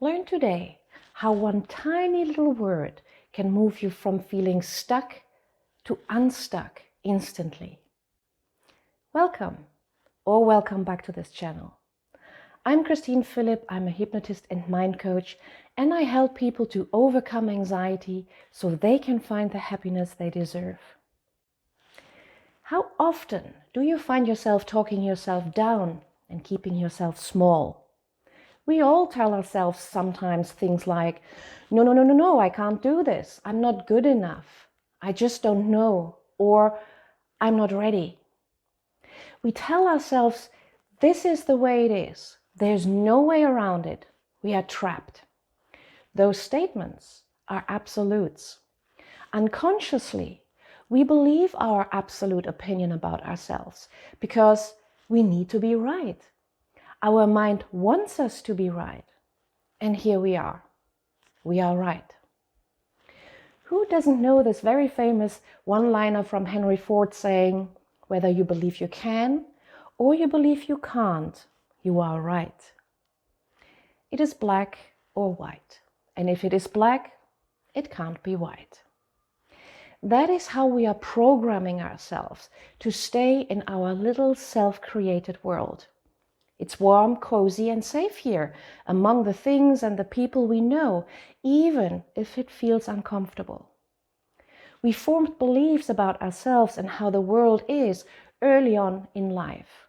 Learn today how one tiny little word can move you from feeling stuck to unstuck instantly. Welcome back to this channel. I'm Christine Philipp, I'm a hypnotist and mind coach, and I help people to overcome anxiety so they can find the happiness they deserve. How often do you find yourself talking yourself down and keeping yourself small? We all tell ourselves sometimes things like, no, I can't do this. I'm not good enough. I just don't know. Or I'm not ready. We tell ourselves, this is the way it is. There's no way around it. We are trapped. Those statements are absolutes. Unconsciously, we believe our absolute opinion about ourselves because we need to be right. Our mind wants us to be right. And here we are. We are right. Who doesn't know this very famous one-liner from Henry Ford saying, whether you believe you can or you believe you can't, you are right. It is black or white. And if it is black, it can't be white. That is how we are programming ourselves to stay in our little self-created world. It's warm, cozy, and safe here, among the things and the people we know, even if it feels uncomfortable. We formed beliefs about ourselves and how the world is early on in life.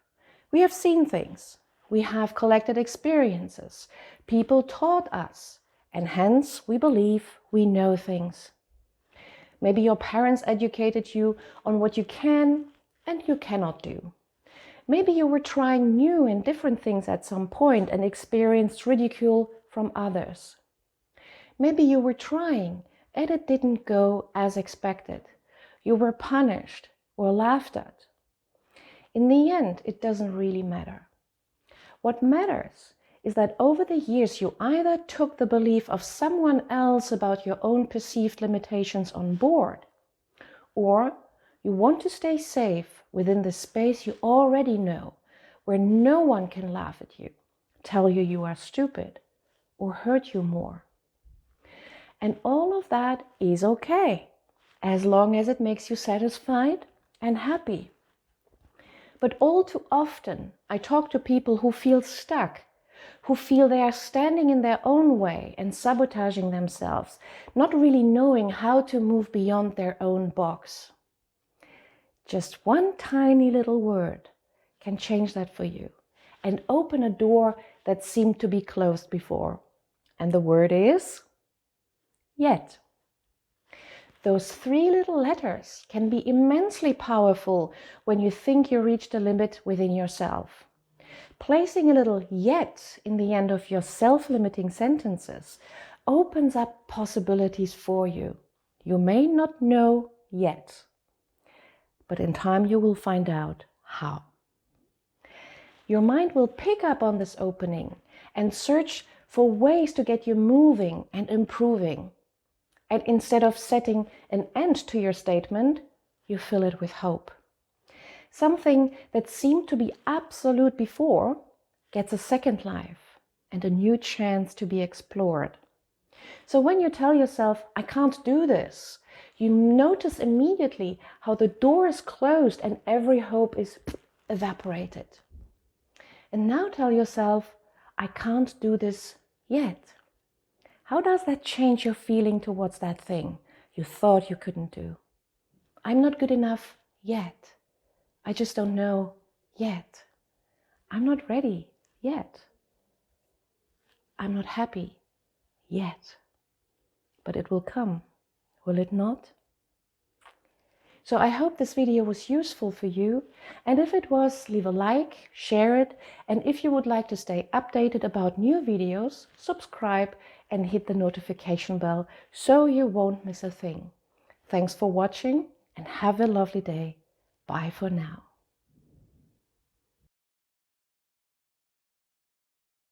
We have seen things. We have collected experiences. People taught us, and hence we believe we know things. Maybe your parents educated you on what you can and you cannot do. Maybe you were trying new and different things at some point and experienced ridicule from others. Maybe you were trying and it didn't go as expected. You were punished or laughed at. In the end, it doesn't really matter. What matters is that over the years you either took the belief of someone else about your own perceived limitations on board, or you want to stay safe within the space you already know, where no one can laugh at you, tell you you are stupid, or hurt you more. And all of that is okay, as long as it makes you satisfied and happy. But all too often, I talk to people who feel stuck, who feel they are standing in their own way and sabotaging themselves, not really knowing how to move beyond their own box. Just one tiny little word can change that for you and open a door that seemed to be closed before. And the word is yet. Those 3 little letters can be immensely powerful when you think you reached a limit within yourself. Placing a little yet in the end of your self-limiting sentences opens up possibilities for you. You may not know yet, but in time you will find out how. Your mind will pick up on this opening and search for ways to get you moving and improving. And instead of setting an end to your statement, you fill it with hope. Something that seemed to be absolute before gets a second life and a new chance to be explored. So when you tell yourself, I can't do this, you notice immediately how the door is closed and every hope is evaporated. And now tell yourself, I can't do this yet. How does that change your feeling towards that thing you thought you couldn't do? I'm not good enough yet. I just don't know yet. I'm not ready yet. I'm not happy yet. But it will come, will it not? So I hope this video was useful for you, and if it was, leave a like, share it, and if you would like to stay updated about new videos, subscribe and hit the notification bell so you won't miss a thing. Thanks for watching and have a lovely day. Bye for now.